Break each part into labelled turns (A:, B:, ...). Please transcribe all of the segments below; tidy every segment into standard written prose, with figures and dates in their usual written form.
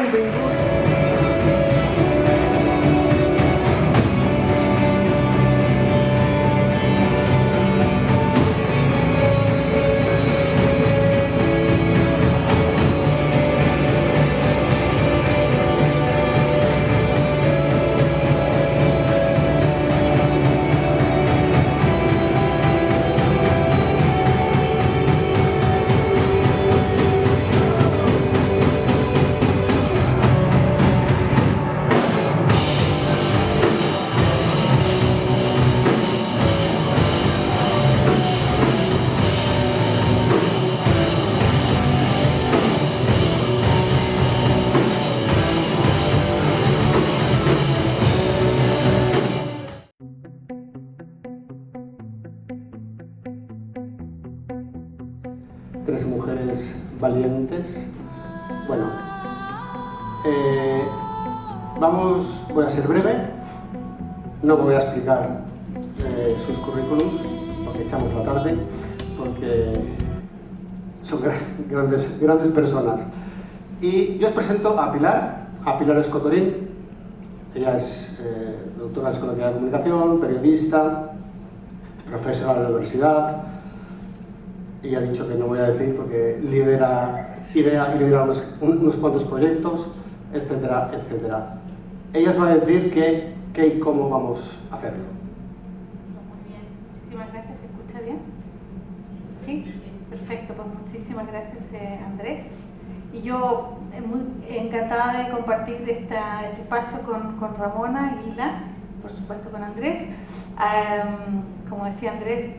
A: Benvingut. Tres mujeres valientes. Bueno, voy a ser breve, no voy a explicar sus currículums, porque echamos la tarde, porque son grandes personas. Y yo os presento a Pilar Escotorín. Ella es doctora en Psicología de la Comunicación, periodista, profesora de la universidad. Y ha dicho que no voy a decir porque lidera unos cuantos proyectos, etcétera, etcétera. Ella os va a decir qué y cómo vamos a hacerlo.
B: Muy bien, muchísimas gracias. ¿Se escucha bien? ¿Sí? Perfecto, pues muchísimas gracias Andrés. Y yo muy encantada de compartir este espacio con Ramona Aguila, por supuesto con Andrés. Como decía Andrés,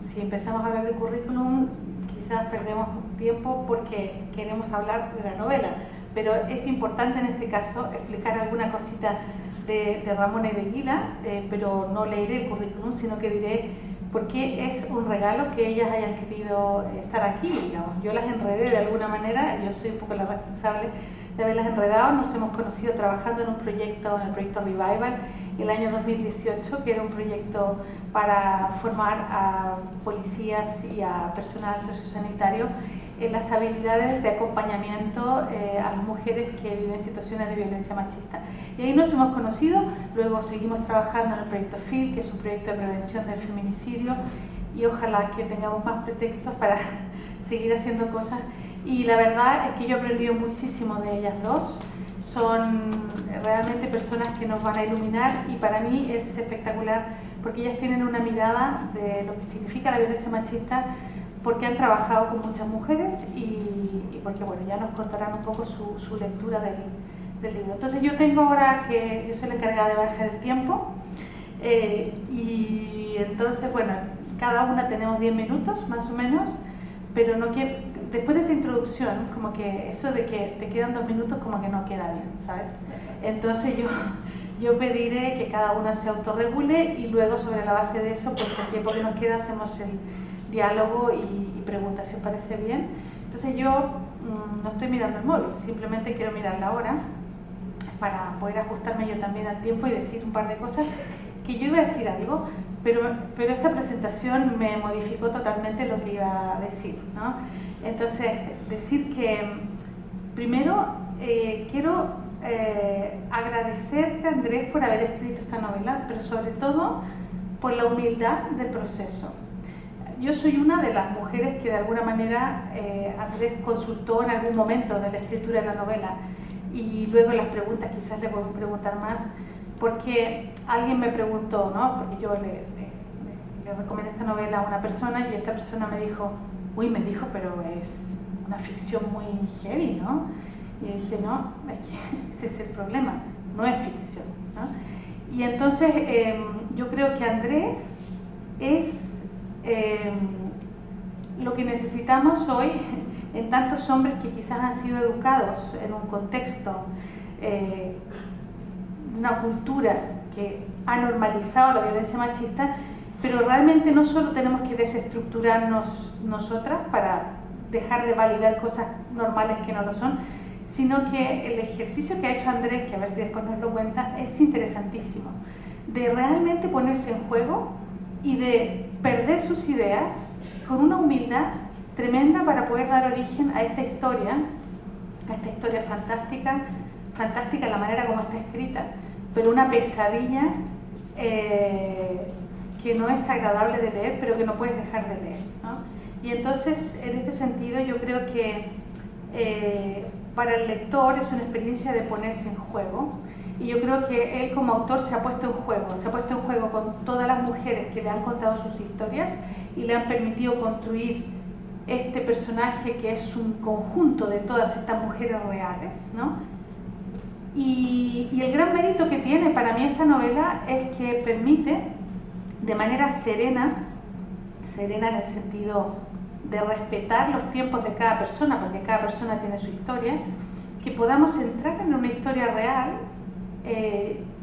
B: si empezamos a hablar de currículum, quizás perdemos tiempo porque queremos hablar de la novela, pero es importante en este caso explicar alguna cosita de Ramona y de Aguila, pero no leeré el currículum, sino que diré por qué es un regalo que ellas hayan querido estar aquí, digamos. Yo las enredé de alguna manera, yo soy un poco la responsable de haberlas enredado. Nos hemos conocido trabajando en el proyecto Revival, el año 2018, que era un proyecto para formar a policías y a personal sociosanitario en las habilidades de acompañamiento a las mujeres que viven situaciones de violencia machista. Y ahí nos hemos conocido, luego seguimos trabajando en el proyecto FIL, que es un proyecto de prevención del feminicidio, y ojalá que tengamos más pretextos para seguir haciendo cosas. Y la verdad es que yo he aprendido muchísimo de ellas dos. Son realmente personas que nos van a iluminar y para mí es espectacular porque ellas tienen una mirada de lo que significa la violencia machista, porque han trabajado con muchas mujeres y porque bueno, ya nos contarán un poco su lectura del libro. Entonces yo tengo ahora que yo soy la encargada de manejar el tiempo y entonces bueno, cada una tenemos 10 minutos más o menos, pero no quiero. Después de esta introducción, como que eso de que te quedan 2 minutos como que no queda bien, ¿sabes? Entonces yo pediré que cada una se autorregule y luego sobre la base de eso, pues el tiempo que nos queda hacemos el diálogo y preguntas, ¿si os parece bien? Entonces yo no estoy mirando el móvil, simplemente quiero mirar la hora para poder ajustarme yo también al tiempo y decir un par de cosas, que yo iba a decir algo, pero esta presentación me modificó totalmente lo que iba a decir, ¿no? Entonces, decir que primero quiero agradecerte, Andrés, por haber escrito esta novela, pero sobre todo por la humildad del proceso. Yo soy una de las mujeres que de alguna manera Andrés consultó en algún momento de la escritura de la novela y luego en las preguntas quizás le podemos preguntar más, porque alguien me preguntó, ¿no? Porque yo le recomendé esta novela a una persona y esta persona me dijo, pero es una ficción muy heavy, ¿no? Y yo dije, no, es que este es el problema, no es ficción, ¿no? Y entonces yo creo que Andrés es lo que necesitamos hoy en tantos hombres que quizás han sido educados en un contexto, una cultura que ha normalizado la violencia machista, pero realmente no solo tenemos que desestructurarnos nosotras para dejar de validar cosas normales que no lo son, sino que el ejercicio que ha hecho Andrés, que a ver si después nos lo cuenta, es interesantísimo, de realmente ponerse en juego y de perder sus ideas con una humildad tremenda para poder dar origen a esta historia a esta historia fantástica, fantástica la manera como está escrita, pero una pesadilla que no es agradable de leer, pero que no puedes dejar de leer, ¿no? Y entonces, en este sentido, yo creo que para el lector es una experiencia de ponerse en juego, y yo creo que él como autor se ha puesto en juego con todas las mujeres que le han contado sus historias y le han permitido construir este personaje que es un conjunto de todas estas mujeres reales, ¿no? Y el gran mérito que tiene para mí esta novela es que permite de manera serena en el sentido de respetar los tiempos de cada persona, porque cada persona tiene su historia, que podamos entrar en una historia real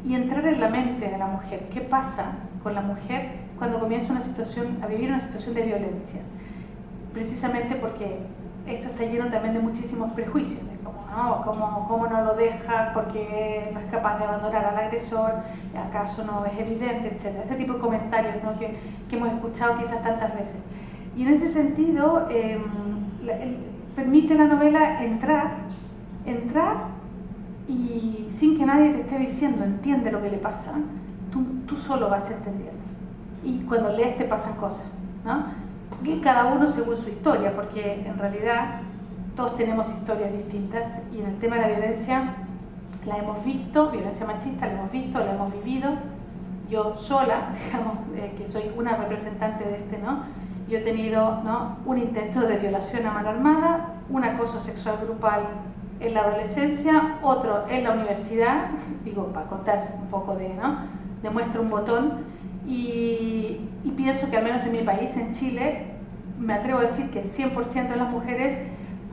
B: y entrar en la mente de la mujer. ¿Qué pasa con la mujer cuando comienza a vivir una situación de violencia? Precisamente porque esto está lleno también de muchísimos prejuicios, de cómo no lo deja, porque no es capaz de abandonar al agresor, acaso no es evidente, etc. Este tipo de comentarios, ¿no? que hemos escuchado quizás tantas veces. Y en ese sentido, permite la novela entrar y sin que nadie te esté diciendo, entiende lo que le pasa, tú solo vas entendiendo. Y cuando lees te pasan cosas, ¿no? Que cada uno según su historia, porque en realidad todos tenemos historias distintas, y en el tema de la violencia la hemos visto, violencia machista la hemos visto, la hemos vivido. Yo sola, digamos, que soy una representante de ¿no? Yo he tenido, ¿no?, un intento de violación a mano armada, un acoso sexual grupal en la adolescencia, otro en la universidad, digo, para contar un poco de muestra un botón, y pienso que al menos en mi país, en Chile, me atrevo a decir que el 100% de las mujeres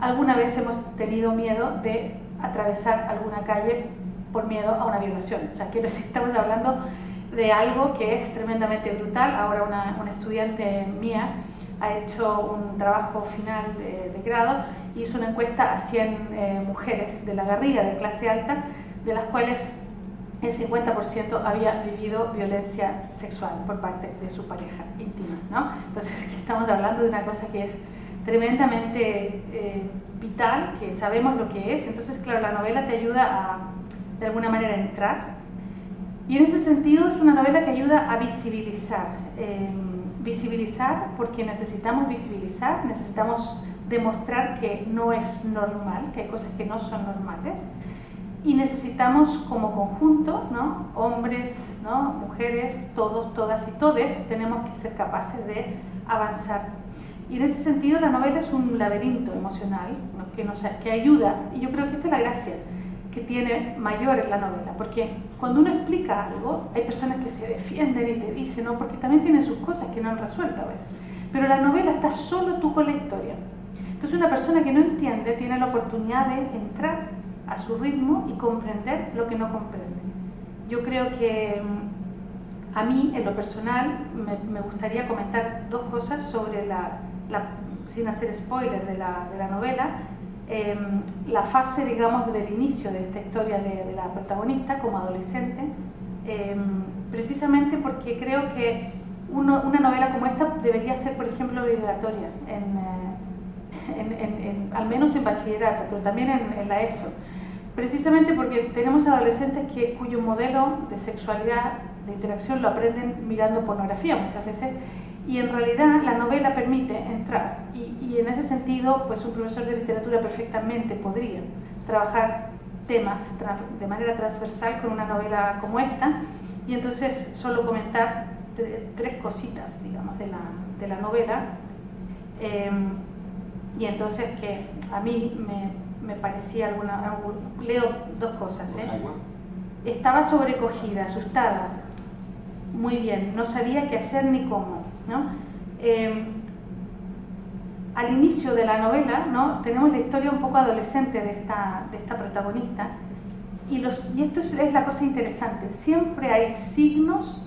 B: alguna vez hemos tenido miedo de atravesar alguna calle por miedo a una violación. O sea, que estamos hablando de algo que es tremendamente brutal. Ahora una estudiante mía ha hecho un trabajo final de grado y hizo una encuesta a 100 mujeres de la Garriga, de clase alta, de las cuales el 50% había vivido violencia sexual por parte de su pareja íntima, ¿no? Entonces, estamos hablando de una cosa que es tremendamente vital, que sabemos lo que es. Entonces, claro, la novela te ayuda a, de alguna manera, a entrar. Y en ese sentido es una novela que ayuda a visibilizar. Visibilizar porque necesitamos visibilizar, necesitamos demostrar que no es normal, que hay cosas que no son normales. Y necesitamos como conjunto, ¿no?, hombres, ¿no?, mujeres, todos, todas y todes, tenemos que ser capaces de avanzar. Y en ese sentido la novela es un laberinto emocional, ¿no?, que ayuda, y yo creo que esta es la gracia que tiene mayor en la novela, porque cuando uno explica algo, hay personas que se defienden y te dicen, ¿no?, porque también tienen sus cosas que no han resuelto a veces, pero la novela está solo tú con la historia. Entonces una persona que no entiende tiene la oportunidad de entrar a su ritmo y comprender lo que no comprende. Yo creo que a mí, en lo personal, me gustaría comentar dos cosas sobre sin hacer spoiler de la novela, la fase, digamos, del inicio de esta historia de la protagonista como adolescente, precisamente porque creo que una novela como esta debería ser, por ejemplo, obligatoria, al menos en bachillerato, pero también en la ESO. Precisamente porque tenemos adolescentes cuyo modelo de sexualidad, de interacción, lo aprenden mirando pornografía muchas veces, y en realidad la novela permite entrar, y en ese sentido, pues un profesor de literatura perfectamente podría trabajar temas de manera transversal con una novela como esta. Y entonces solo comentar tres cositas, digamos, de la novela, y entonces que a mí me parecía leo dos cosas, Estaba sobrecogida, asustada, muy bien, no sabía qué hacer ni cómo, ¿no? Al inicio de la novela, ¿no?, tenemos la historia un poco adolescente de esta protagonista, y esto es la cosa interesante, siempre hay signos,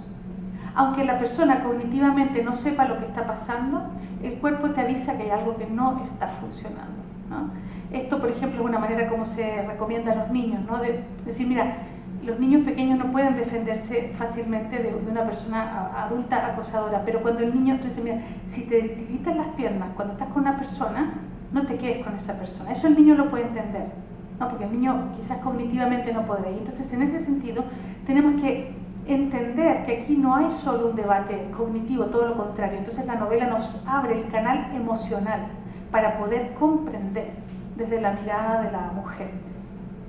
B: aunque la persona cognitivamente no sepa lo que está pasando, el cuerpo te avisa que hay algo que no está funcionando, ¿no? Esto, por ejemplo, es una manera como se recomienda a los niños, ¿no?, de decir, mira, los niños pequeños no pueden defenderse fácilmente de una persona adulta acosadora, pero cuando el niño, tú dices, mira, si te tiritan las piernas cuando estás con una persona, no te quedes con esa persona. Eso el niño lo puede entender. ¿no? Porque el niño quizás cognitivamente no podrá. Y entonces, en ese sentido, tenemos que entender que aquí no hay solo un debate cognitivo, todo lo contrario. Entonces, la novela nos abre el canal emocional para poder comprender desde la mirada de la mujer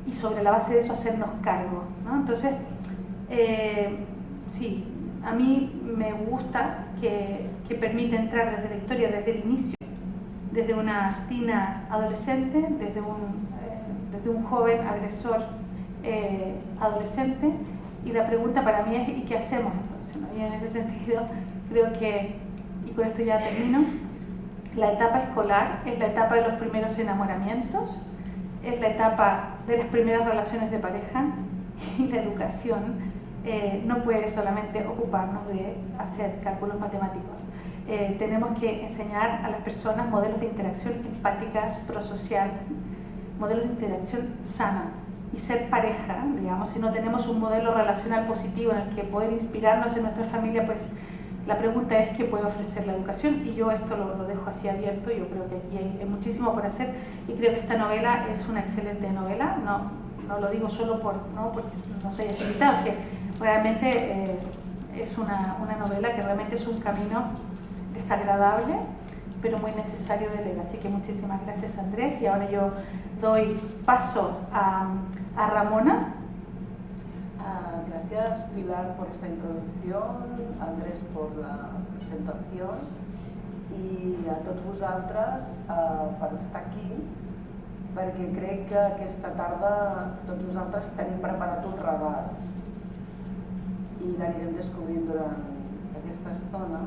B: y sobre la base de eso hacernos cargo, ¿no? Entonces, sí, a mí me gusta que permite entrar desde la historia, desde el inicio, desde una Stina adolescente, desde un joven agresor adolescente, y la pregunta para mí es ¿y qué hacemos entonces? ¿No? Y en ese sentido creo que, y con esto ya termino, la etapa escolar es la etapa de los primeros enamoramientos, es la etapa de las primeras relaciones de pareja, y la educación no puede solamente ocuparnos de hacer cálculos matemáticos. Tenemos que enseñar a las personas modelos de interacción empáticas, prosocial, modelos de interacción sana, y ser pareja, digamos, si no tenemos un modelo relacional positivo en el que poder inspirarnos en nuestra familia, pues la pregunta es qué puede ofrecer la educación, y yo esto lo dejo así abierto. Yo creo que aquí hay muchísimo por hacer, y creo que esta novela es una excelente novela, no lo digo solo porque nos hayas invitado, que realmente es una novela que realmente es un camino desagradable, pero muy necesario de leer. Así que muchísimas gracias, Andrés, y ahora yo doy paso a Ramona.
C: Gracias, Pilar, por esta introducción, Andrés por la presentació i a tots vosaltres per estar aquí, perquè crec que aquesta tarda tots vosaltres tenim preparat un regal i l'anirem descobrint durant aquesta estona,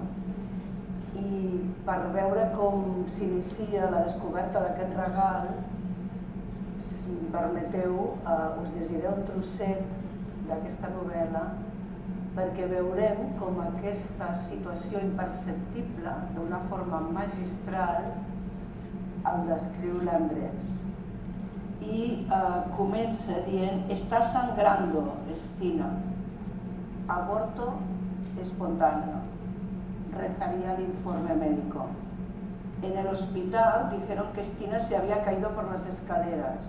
C: i per veure com s'inicia la descoberta d'aquest regal, si em permeteu, us llegiré un trosset d'aquesta novel·la perquè veurem com aquesta situació imperceptible, d'una forma magistral, el descriu l'Andrés. I comença dient: «Está sangrando, Stina. Aborto espontáneo», rezaría el informe médico. En el hospital dijeron que Stina se había caído por las escaleras,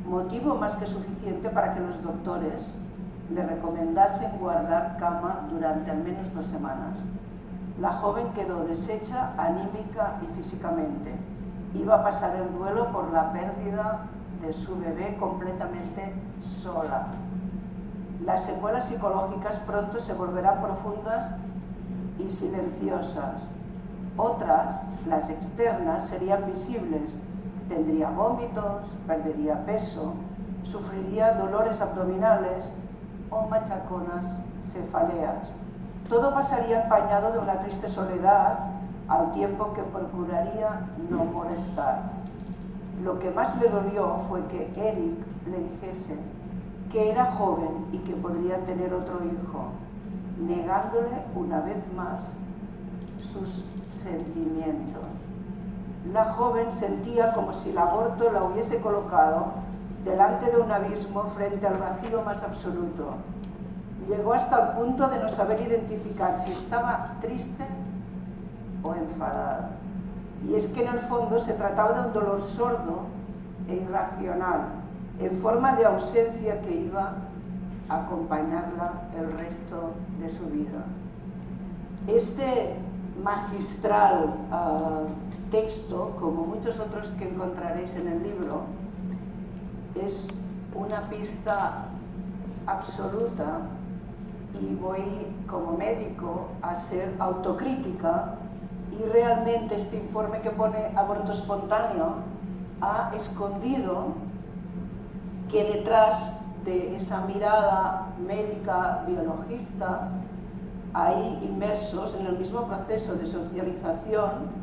C: motivo más que suficiente para que los doctores le recomendasen guardar cama durante al menos 2 semanas. La joven quedó deshecha anímica y físicamente. Iba a pasar el duelo por la pérdida de su bebé completamente sola. Las secuelas psicológicas pronto se volverán profundas y silenciosas. Otras, las externas, serían visibles. Tendría vómitos, perdería peso, sufriría dolores abdominales o machaconas cefaleas. Todo pasaría empañado de una triste soledad, al tiempo que procuraría no molestar. Lo que más le dolió fue que Eric le dijese que era joven y que podría tener otro hijo, negándole una vez más sus sentimientos. La joven sentía como si el aborto la hubiese colocado delante de un abismo frente al vacío más absoluto. Llegó hasta el punto de no saber identificar si estaba triste o enfadada. Y es que en el fondo se trataba de un dolor sordo e irracional, en forma de ausencia que iba a acompañarla el resto de su vida. Este magistral texto, como muchos otros que encontraréis en el libro, es una pista absoluta, y voy como médico a ser autocrítica, y realmente este informe que pone aborto espontáneo ha escondido que detrás de esa mirada médica biologista hay inmersos en el mismo proceso de socialización,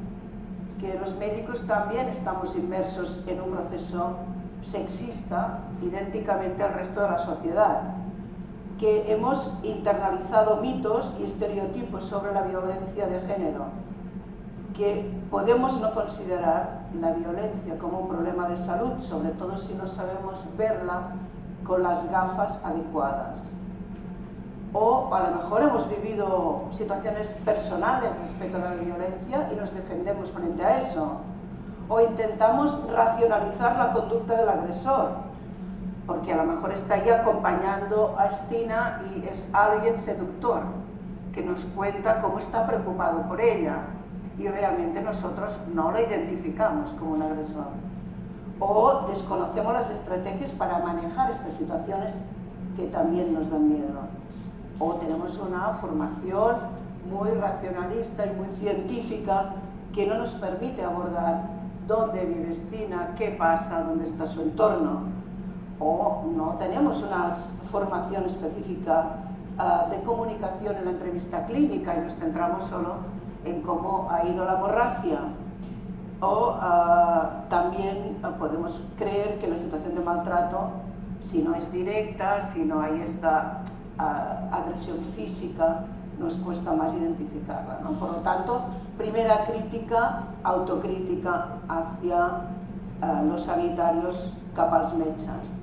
C: que los médicos también estamos inmersos en un proceso sexista idénticamente al resto de la sociedad, que hemos internalizado mitos y estereotipos sobre la violencia de género, que podemos no considerar la violencia como un problema de salud, sobre todo si no sabemos verla con las gafas adecuadas. O a lo mejor hemos vivido situaciones personales respecto a la violencia y nos defendemos frente a eso. O intentamos racionalizar la conducta del agresor, porque a lo mejor está ahí acompañando a Estina y es alguien seductor que nos cuenta cómo está preocupado por ella y realmente nosotros no lo identificamos como un agresor. O desconocemos las estrategias para manejar estas situaciones que también nos dan miedo. O tenemos una formación muy racionalista y muy científica que no nos permite abordar dónde vive Estina, qué pasa, dónde está su entorno. O no tenemos una formación específica de comunicación en la entrevista clínica y nos centramos solo en cómo ha ido la hemorragia. O también podemos creer que la situación de maltrato, si no es directa, si no hay esta agresión física, nos cuesta más identificarla, ¿no? Por lo tanto, primera crítica, autocrítica hacia los sanitaris cap als metges.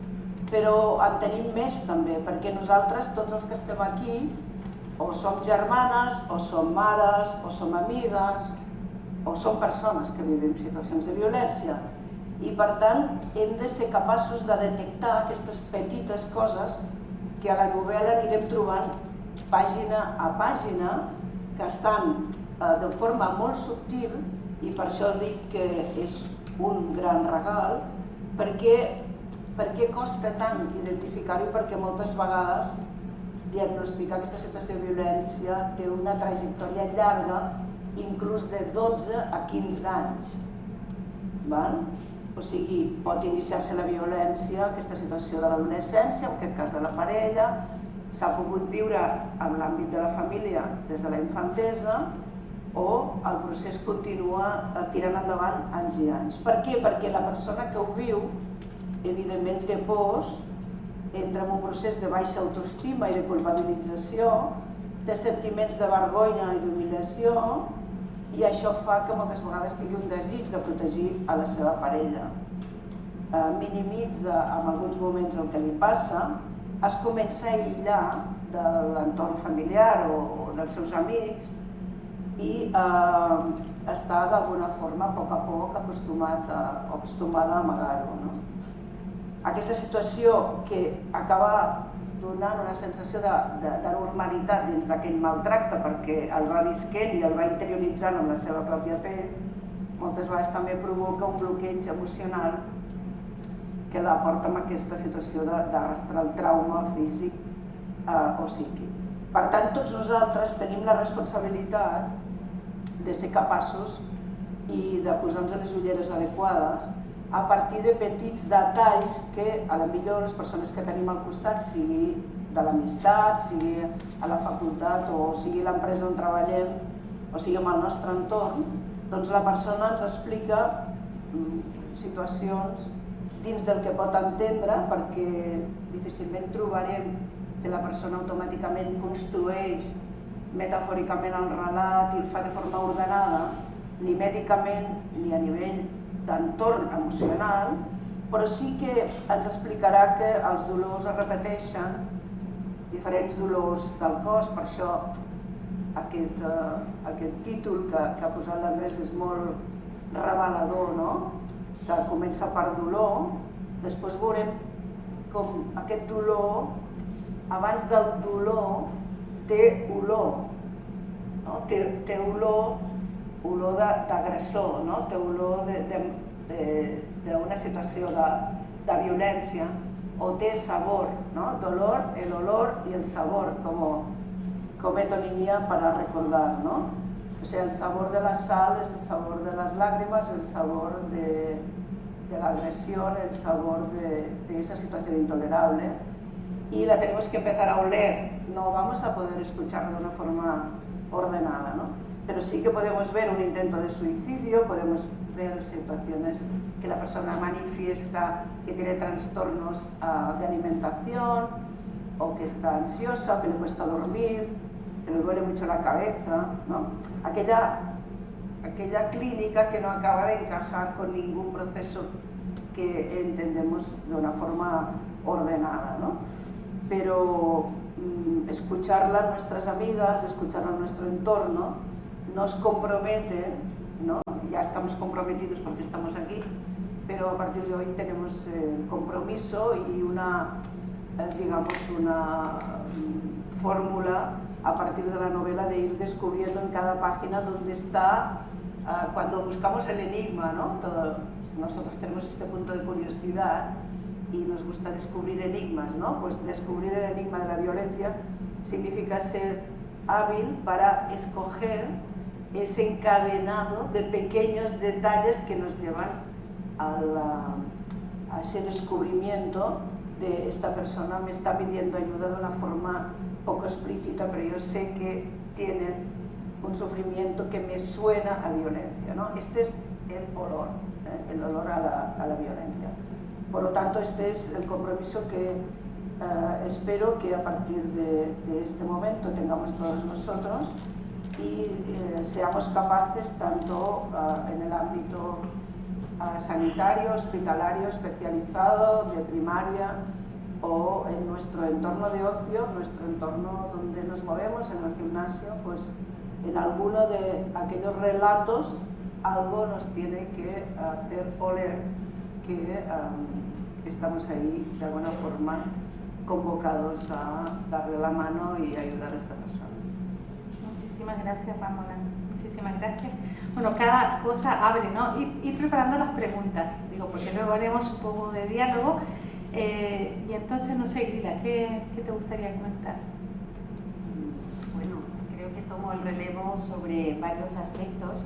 C: Però en tenim més també, perquè nosaltres, tots els que estem aquí, o som germanes, o som mares, o som amigues, o som persones que vivim situacions de violència. I per tant, hem de ser capaços de detectar aquestes petites coses que a la novel·la anirem trobant pàgina a pàgina, que estan de forma molt subtil, i per això dic que és un gran regal, perquè costa tant identificar-ho, perquè moltes vegades diagnosticar aquesta situació de violència té una trajectòria llarga, inclús de 12 a 15 anys. O sigui, pot iniciar-se la violència, aquesta situació de l'adolescència, en aquest cas de la parella, s'ha pogut viure en l'àmbit de la família des de la infantesa, o el procés continua tirant endavant anys i anys. Per què? Perquè la persona que ho viu, evidentment té pors, entra en un procés de baixa autoestima i de culpabilització, té sentiments de vergonya i d'humiliació, i això fa que moltes vegades tingui un desig de protegir a la seva parella. Minimitza en alguns moments el que li passa, es comença a aïllar de l'entorn familiar o dels seus amics i està d'alguna forma, a poc acostumada a amagar-ho. Aquesta situació que acaba donant una sensació de normalitat dins d'aquell maltracte perquè el va visquent i el va interioritzant en la seva pròpia pell, moltes vegades també provoca un bloqueig emocional que la porta a aquesta situació d'arrastrar el trauma físic o psíquic. Per tant, tots nosaltres tenim la responsabilitat de ser capaços i de posar-nos les ulleres adequades a partir de petits detalls que a la millor les persones que tenim al costat, sigui de l'amistat, sigui a la facultat o sigui l'empresa on treballem o sigui en el nostre entorn, doncs la persona ens explica situacions dins del que pot entendre, perquè difícilment trobarem que la persona automàticament construeix metafòricament el relat i el fa de forma ordenada, ni mèdicament ni a nivell d'entorn emocional, però sí que ens explicarà que els dolors es repeteixen, diferents dolors del cos, per això aquest títol que ha posat l'Andrés és molt revelador, que comença per dolor, després veurem com aquest dolor, abans del dolor, té olor, té olor d'agressor, té olor d'una situació de violència, o té sabor, dolor, el olor y el sabor, como metonimia para recordar, O sea, el sabor de la sal es el sabor de las lágrimas, el sabor de la agresión, el sabor de esa situación intolerable, y la tenemos que empezar a oler. No vamos a poder escucharlo de una forma ordenada, pero sí que podemos ver un intento de suicidio, podemos ver situaciones que la persona manifiesta que tiene trastornos de alimentación, o que está ansiosa, que le cuesta dormir, que le duele mucho la cabeza, aquella clínica que no acaba de encajar con ningún proceso que entendemos de una forma ordenada, Pero escucharla a nuestras amigas, escucharla a nuestro entorno, nos compromete, ya estamos comprometidos porque estamos aquí, pero a partir de hoy tenemos el compromiso y una fórmula a partir de la novela de ir descubriendo en cada página dónde está, cuando buscamos el enigma, ¿no? Nosotros tenemos este punto de curiosidad y nos gusta descubrir enigmas, ¿no? Pues descubrir el enigma de la violencia significa ser hábil para escoger ese encadenado de pequeños detalles que nos llevan a ese descubrimiento de esta persona me está pidiendo ayuda de una forma poco explícita, pero yo sé que tiene un sufrimiento que me suena a violencia, ¿no? Este es el olor a la violencia. Por lo tanto, este es el compromiso que espero que a partir de este momento tengamos todos nosotros y seamos capaces, tanto en el ámbito sanitario, hospitalario, especializado, de primaria, o en nuestro entorno de ocio, nuestro entorno donde nos movemos, en el gimnasio, pues en alguno de aquellos relatos algo nos tiene que hacer oler que estamos ahí de alguna forma convocados a darle la mano y ayudar a esta persona.
B: Muchísimas gracias, Ramona. Muchísimas gracias. Bueno, cada cosa abre, ¿no? Ir preparando las preguntas, digo, porque luego haremos un poco de diálogo. Y entonces, no sé, Grila, ¿qué te gustaría comentar?
D: Bueno, creo que tomo el relevo sobre varios aspectos,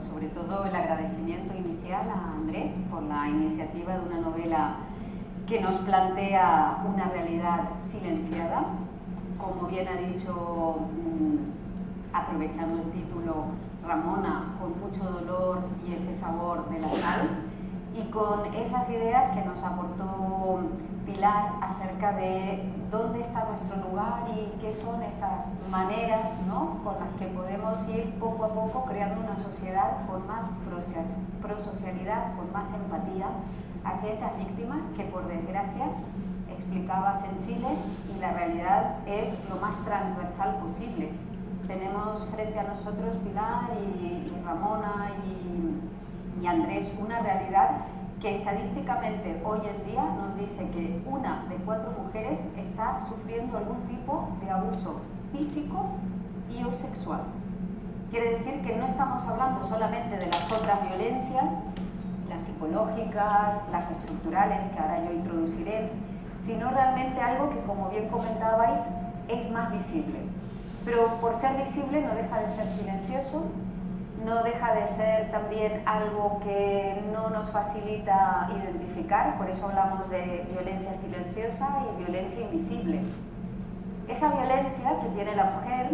D: sobre todo el agradecimiento inicial a Andrés por la iniciativa de una novela que nos plantea una realidad silenciada, como bien ha dicho, aprovechando el título, Ramona, con mucho dolor y ese sabor de la sal, y con esas ideas que nos aportó Pilar acerca de dónde está nuestro lugar y qué son esas maneras, ¿no?, con las que podemos ir poco a poco creando una sociedad con más prosocialidad, con más empatía hacia esas víctimas que, por desgracia, explicabas en Chile, y la realidad es lo más transversal posible. Tenemos frente a nosotros, Pilar y Ramona y Andrés, una realidad que estadísticamente hoy en día nos dice que 1 de 4 mujeres está sufriendo algún tipo de abuso físico y o sexual. Quiere decir que no estamos hablando solamente de las otras violencias, las psicológicas, las estructurales, que ahora yo introduciré, sino realmente algo que, como bien comentabais, es más visible. Pero por ser visible no deja de ser silencioso, no deja de ser también algo que no nos facilita identificar, por eso hablamos de violencia silenciosa y violencia invisible. Esa violencia que tiene la mujer,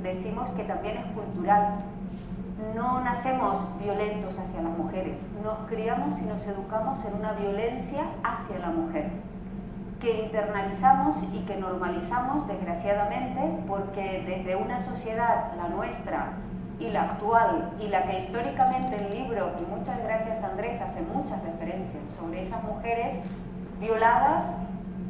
D: decimos que también es cultural. No nacemos violentos hacia las mujeres, nos criamos y nos educamos en una violencia hacia la mujer, que internalizamos y que normalizamos, desgraciadamente, porque desde una sociedad, la nuestra, y la actual, y la que históricamente el libro, y muchas gracias Andrés, hace muchas referencias sobre esas mujeres violadas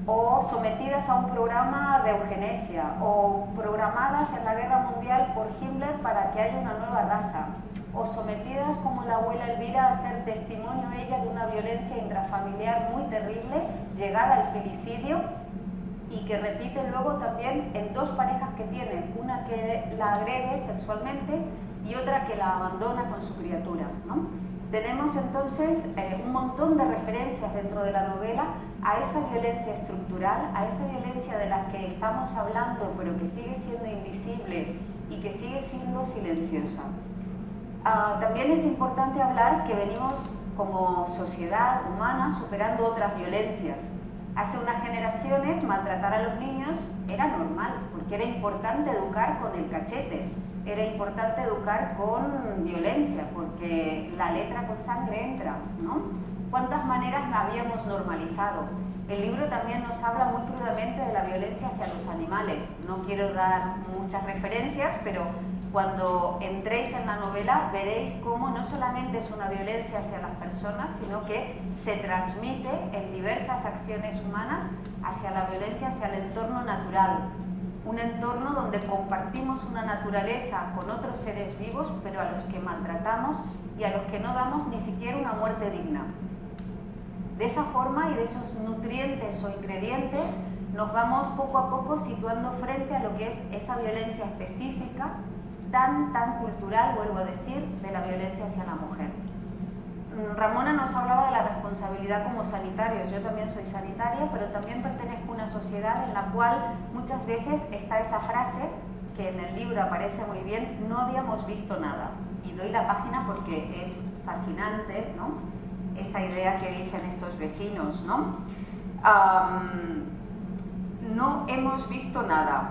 D: o sometidas a un programa de eugenesia o programadas en la guerra mundial por Himmler para que haya una nueva raza, o sometidas como la abuela Elvira a ser testimonio ella de una violencia intrafamiliar muy terrible, llegada al filicidio, y que repite luego también en 2 parejas que tienen, una que la agrede sexualmente y otra que la abandona con su criatura, ¿no? Tenemos entonces un montón de referencias dentro de la novela a esa violencia estructural, a esa violencia de la que estamos hablando pero que sigue siendo invisible y que sigue siendo silenciosa. También es importante hablar que venimos como sociedad humana superando otras violencias. Hace unas generaciones maltratar a los niños era normal, porque era importante educar con el cachete, era importante educar con violencia, porque la letra con sangre entra, ¿no? ¿Cuántas maneras la habíamos normalizado? El libro también nos habla muy crudamente de la violencia hacia los animales. No quiero dar muchas referencias, pero cuando entréis en la novela veréis cómo no solamente es una violencia hacia las personas, sino que se transmite en diversas acciones humanas hacia la violencia hacia el entorno natural. Un entorno donde compartimos una naturaleza con otros seres vivos, pero a los que maltratamos y a los que no damos ni siquiera una muerte digna. De esa forma y de esos nutrientes o ingredientes nos vamos poco a poco situando frente a lo que es esa violencia específica, tan cultural, vuelvo a decir, de la violencia hacia la mujer. Ramona nos hablaba de la responsabilidad como sanitarios. Yo también soy sanitaria, pero también pertenezco a una sociedad en la cual muchas veces está esa frase que en el libro aparece muy bien: no habíamos visto nada. Y doy la página porque es fascinante, ¿no? Esa idea que dicen estos vecinos, ¿no? No hemos visto nada.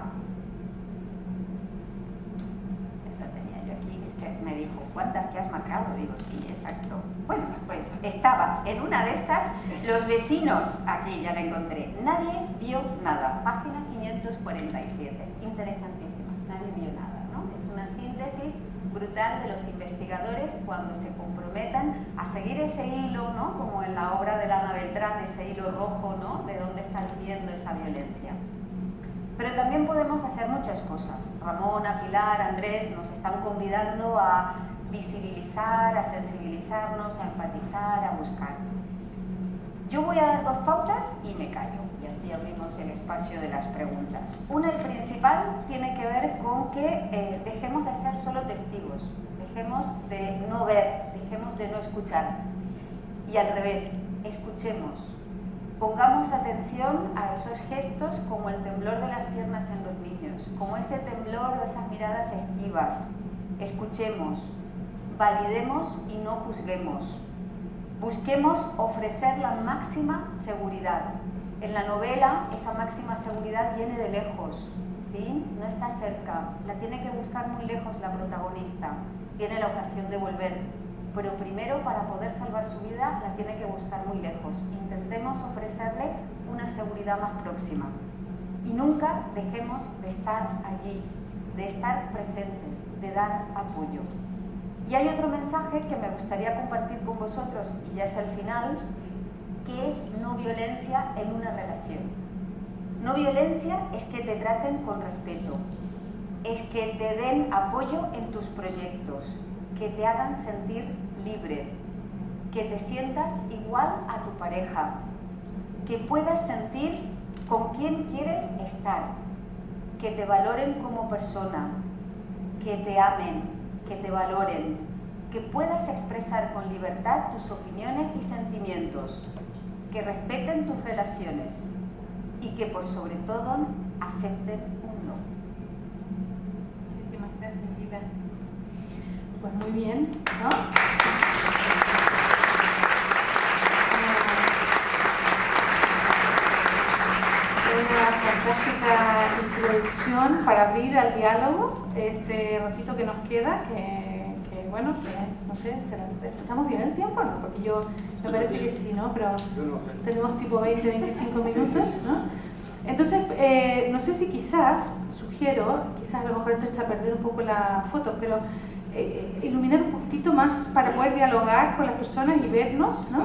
D: Lo tenía yo aquí, es que me dijo, ¿cuántas que has marcado? Digo, sí, exacto. Bueno, pues estaba en una de estas, los vecinos, aquí ya la encontré, nadie vio nada, página 547, interesantísima, nadie vio nada, ¿no? Es una síntesis brutal de los investigadores cuando se comprometan a seguir ese hilo, ¿no? Como en la obra de Ana Beltrán, ese hilo rojo, ¿no? De dónde está viendo esa violencia. Pero también podemos hacer muchas cosas. Ramona, Pilar, Andrés nos están convidando a visibilizar, a sensibilizarnos, a empatizar, a buscar. Yo voy a dar dos pautas y me callo, y así abrimos el espacio de las preguntas. Una, el principal, tiene que ver con que dejemos de ser solo testigos, dejemos de no ver, dejemos de no escuchar. Y al revés, escuchemos. Pongamos atención a esos gestos como el temblor de las piernas en los niños, como ese temblor o esas miradas esquivas. Escuchemos, validemos y no juzguemos. Busquemos ofrecer la máxima seguridad. En la novela, esa máxima seguridad viene de lejos, ¿sí? No está cerca, la tiene que buscar muy lejos la protagonista. Tiene la ocasión de volver, pero primero, para poder salvar su vida, la tiene que buscar muy lejos. Intentemos ofrecerle una seguridad más próxima. Y nunca dejemos de estar allí, de estar presentes, de dar apoyo. Y hay otro mensaje que me gustaría compartir con vosotros, y ya es el final, que es no violencia en una relación. No violencia es que te traten con respeto, es que te den apoyo en tus proyectos, que te hagan sentir libre, que te sientas igual a tu pareja, que puedas sentir con quién quieres estar, que te valoren como persona, que te amen, que te valoren, que puedas expresar con libertad tus opiniones y sentimientos, que respeten tus relaciones y que por sobre todo acepten un no.
B: Muchísimas gracias, Lila. Pues muy bien, ¿no? Una fantástica introducción para abrir al diálogo este ratito que nos queda, que bueno, que no sé, ¿estamos bien el tiempo? No, porque yo me parece que sí, ¿no? Pero tenemos tipo 20-25 minutos, ¿no? Entonces, no sé si quizás, sugiero, quizás a lo mejor esto echa a perder un poco la foto, pero iluminar un poquitito más para poder dialogar con las personas y vernos, ¿no?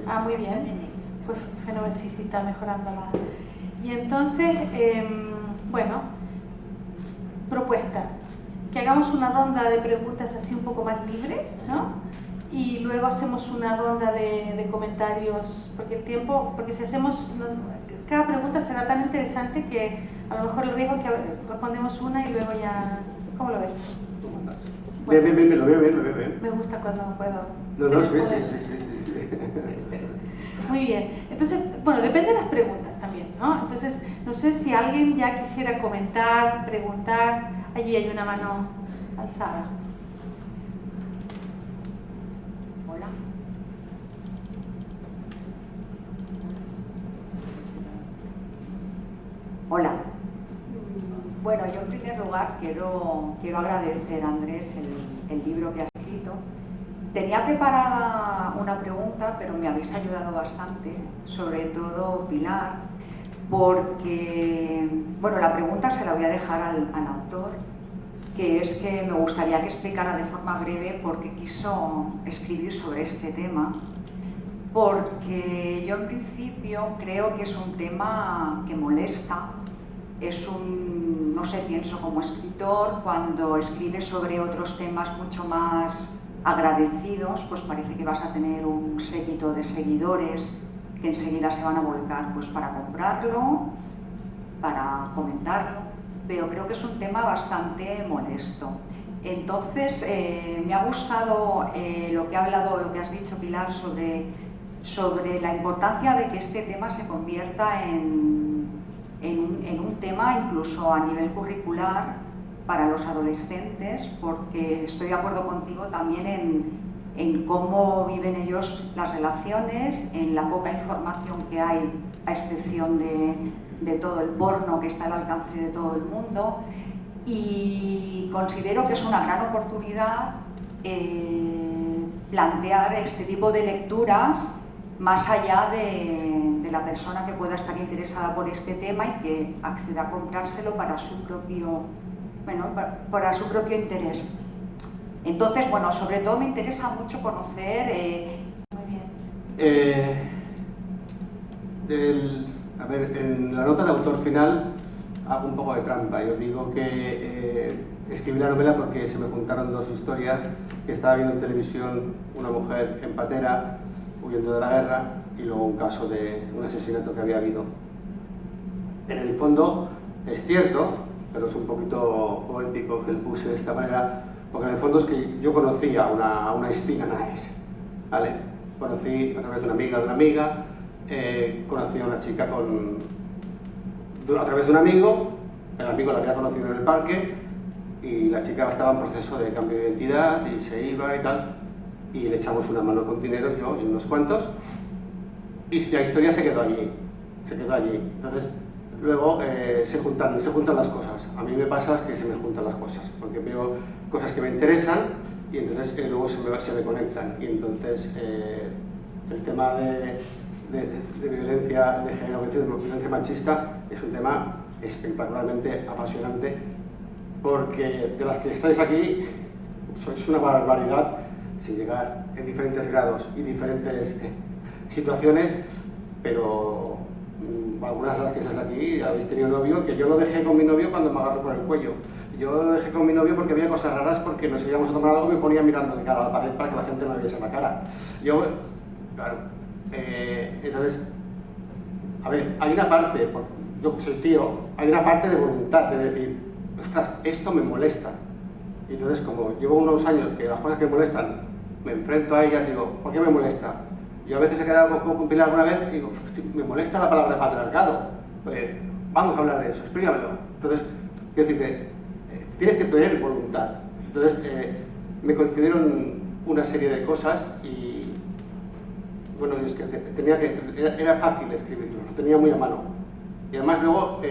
B: Ah, muy bien. Pues fenomenal, sí, está mejorando la... Y entonces, bueno, propuesta, que hagamos una ronda de preguntas así un poco más libre, ¿no? Y luego hacemos una ronda de comentarios, porque el tiempo, porque si hacemos, cada pregunta será tan interesante que a lo mejor el riesgo es que respondemos una y luego ya, ¿cómo lo ves?
A: Bueno, bien, lo veo bien.
B: Me gusta cuando puedo.
A: No, sí.
B: Muy bien. Entonces, bueno, depende de las preguntas también, ¿no? Entonces, no sé si alguien ya quisiera comentar, preguntar. Allí hay una mano alzada.
E: Hola. Hola. Bueno, yo en primer lugar quiero agradecer a Andrés el libro que ha escrito. Tenía preparada una pregunta, pero me habéis ayudado bastante, sobre todo Pilar, porque, bueno, la pregunta se la voy a dejar al autor, que es que me gustaría que explicara de forma breve por qué quiso escribir sobre este tema, porque yo en principio creo que es un tema que molesta, es un, no sé, pienso como escritor, cuando escribes sobre otros temas mucho más agradecidos, pues parece que vas a tener un séquito de seguidores que enseguida se van a volcar pues para comprarlo, para comentarlo, pero creo que es un tema bastante molesto. Entonces, me ha gustado lo que ha hablado, lo que has dicho, Pilar, sobre la importancia de que este tema se convierta en un tema incluso a nivel curricular para los adolescentes, porque estoy de acuerdo contigo también en cómo viven ellos las relaciones, en la poca información que hay, a excepción de todo el porno que está al alcance de todo el mundo, y considero que es una gran oportunidad plantear este tipo de lecturas más allá de la persona que pueda estar interesada por este tema y que acceda a comprárselo para su propio, para su propio interés. Entonces, bueno, sobre todo me interesa mucho conocer...
B: Muy bien.
A: A ver, en la nota de autor final hago un poco de trampa. Yo digo que escribí la novela porque se me juntaron dos historias, que estaba viendo en televisión una mujer en patera huyendo de la guerra y luego un caso de un asesinato que había habido. En el fondo es cierto, pero es un poquito poético que lo puse de esta manera, porque en el fondo es que yo conocí a una Estina Naes, ¿vale? Conocí a través de una amiga, conocí a una chica a través de un amigo, el amigo la había conocido en el parque y la chica estaba en proceso de cambio de identidad y se iba y tal, y le echamos una mano con dinero, yo y unos cuantos, y la historia se quedó allí. Entonces, luego se juntan las cosas. A mí me pasa que se me juntan las cosas, porque veo cosas que me interesan y entonces luego se me conectan. Y entonces el tema de violencia de género, violencia machista, es un tema espectacularmente apasionante, porque de las que estáis aquí sois una barbaridad, sin llegar en diferentes grados y diferentes situaciones, pero algunas de las que estáis aquí habéis tenido novio, que yo lo dejé con mi novio cuando me agarró por el cuello. Yo lo dejé con mi novio porque había cosas raras, porque nos íbamos a tomar algo y me ponía mirando de cara a la pared para que la gente no me viese la cara. Claro, entonces, a ver, hay una parte, yo soy tío, hay una parte de voluntad de decir, ostras, esto me molesta. Y entonces, como llevo unos años que las cosas que me molestan, me enfrento a ellas y digo, ¿por qué me molesta? Yo a veces he quedado con Pilar alguna vez y digo, me molesta la palabra patriarcado. Vamos a hablar de eso, explícamelo. Entonces, quiero decirte, tienes que tener voluntad. Entonces, me concedieron una serie de cosas y, bueno, es que era fácil escribirlo, lo tenía muy a mano. Y además luego,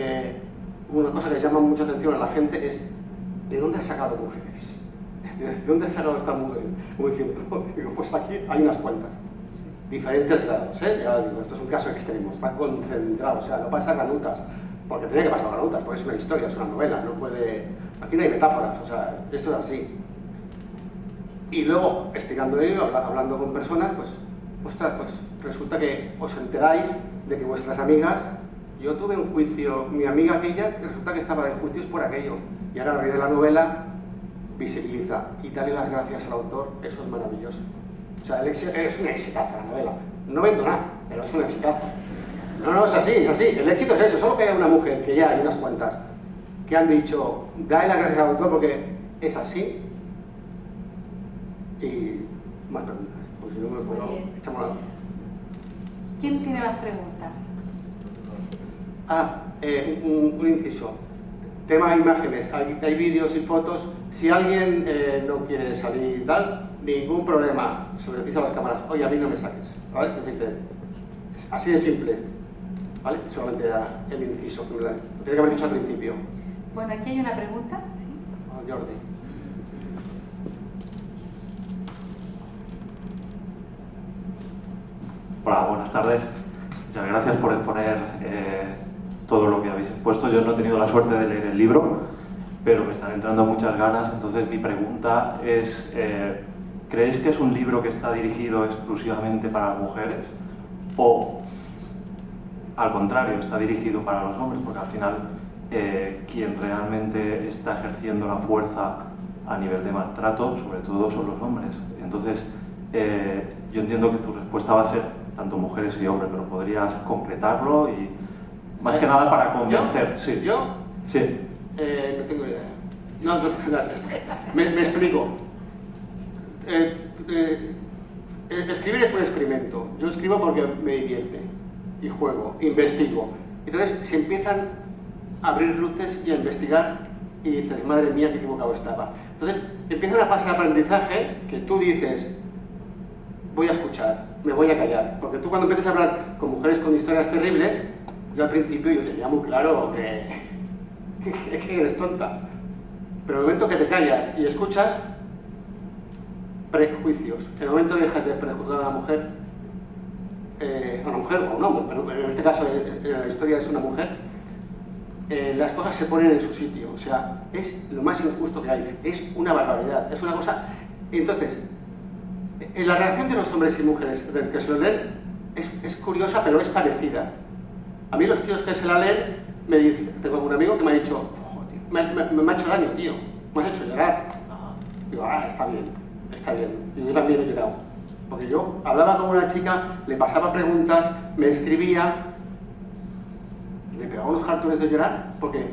A: una cosa que llama mucha atención a la gente es, ¿de dónde has sacado mujeres? ¿De dónde has sacado esta mujer? Como diciendo, digo, pues aquí hay unas cuantas. Diferentes grados, ya digo, esto es un caso extremo, está concentrado, o sea, no pasa ganutas, porque tenía que pasar ganutas, porque es una historia, es una novela, no puede... Aquí no hay metáforas, o sea, esto es así. Y luego, estirando de ello, hablando con personas, pues, ostras, pues resulta que os enteráis de que vuestras amigas, yo tuve un juicio, mi amiga aquella, resulta que estaba en juicios por aquello, y ahora la ley de la novela visibiliza y darle las gracias al autor, eso es maravilloso. O sea, es un exitazo la novela. No vendo nada, pero es un exitazo. No, es así, es así. El éxito es eso. Solo que haya una mujer, que ya hay unas cuantas, que han dicho, dale las gracias al autor porque es así. Y más preguntas. Pues si no me puedo, echamos la...
B: ¿Quién tiene más preguntas?
A: Un inciso. Tema imágenes. Hay vídeos y fotos. Si alguien no quiere salir y tal, ningún problema. Se lo decís a las cámaras, oye, a mí no me saques, ¿vale? Es decir, así de simple, ¿vale? Solamente era el inciso, que lo tenía que haber dicho al principio.
B: Bueno, aquí hay una pregunta. ¿Sí?
A: Jordi.
F: Hola, buenas tardes. Muchas gracias por exponer todo lo que habéis expuesto. Yo no he tenido la suerte de leer el libro, pero me están entrando muchas ganas. Entonces mi pregunta es, ¿creéis que es un libro que está dirigido exclusivamente para las mujeres? ¿O, al contrario, está dirigido para los hombres? Porque al final, quien realmente está ejerciendo la fuerza a nivel de maltrato, sobre todo, son los hombres. Entonces, yo entiendo que tu respuesta va a ser tanto mujeres y hombres, pero podrías concretarlo y más que nada para convencer.
A: ¿Yo?
F: Sí.
A: ¿Yo?
F: Sí.
A: No tengo idea. No, gracias. Me explico. Escribir es un experimento. Yo escribo porque me divierte y juego, investigo. Entonces se empiezan a abrir luces y a investigar y dices, madre mía, qué equivocado estaba. Entonces empieza una fase de aprendizaje que tú dices, voy a escuchar, me voy a callar. Porque tú cuando empiezas a hablar con mujeres con historias terribles, yo al principio yo tenía muy claro que eres tonta. Pero en el momento que te callas y escuchas, prejuicios. En el momento que dejas de prejuzgar a una mujer o a un hombre, pero en este caso la historia es una mujer, las cosas se ponen en su sitio. O sea, es lo más injusto que hay. Es una barbaridad. Es una cosa... Entonces, en la reacción de los hombres y mujeres que se lo leen es curiosa, pero es parecida. A mí los tíos que se la leen, me dice, tengo un amigo que me ha dicho, me ha hecho daño, tío, me has hecho llorar. Digo, está bien. Y yo también he llorado. Porque yo hablaba con una chica, le pasaba preguntas, me escribía, le pegaba unos cartones de llorar, porque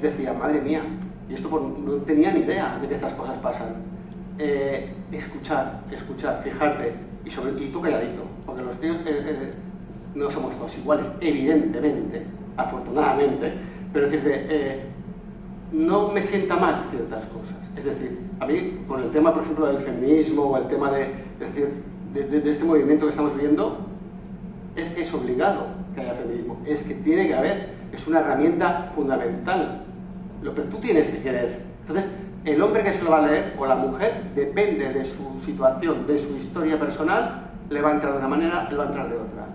A: decía, madre mía, y esto no tenía ni idea de que estas cosas pasan. Escuchar, fijarte, y tú calladito, porque los tíos no somos todos iguales, evidentemente, afortunadamente, pero es decir, no me sienta mal ciertas cosas. Es decir, a mí, con el tema, por ejemplo, del feminismo o el tema de este movimiento que estamos viviendo, es que es obligado que haya feminismo, es que tiene que haber, es una herramienta fundamental, lo que tú tienes que querer. Entonces, el hombre que se lo va a leer, o la mujer, depende de su situación, de su historia personal, le va a entrar de una manera, le va a entrar de otra.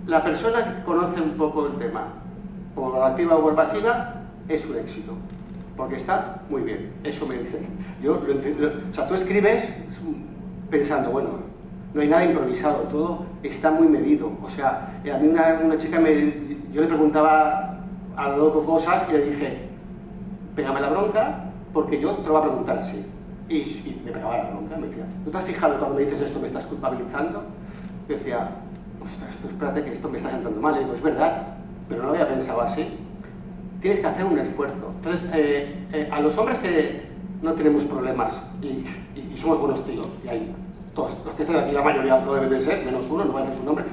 A: La persona que conoce un poco el tema, por activa o por pasiva, es un éxito, porque está muy bien, eso me dice. O sea, tú escribes pensando, bueno, no hay nada improvisado, todo está muy medido. O sea, a mí una chica yo le preguntaba a lo loco cosas y le dije, pégame la bronca, porque yo te lo voy a preguntar así. Y me pegaba la bronca, me decía, ¿tú te has fijado cuando me dices esto me estás culpabilizando? Yo decía, ostras, espérate que esto me está sentando mal. Y digo, es verdad, pero no lo había pensado así. Tienes que hacer un esfuerzo. Entonces, a los hombres que no tenemos problemas y somos buenos tíos, y hay todos, los que están aquí, la mayoría lo deben de ser, menos uno, no voy a decir su nombre.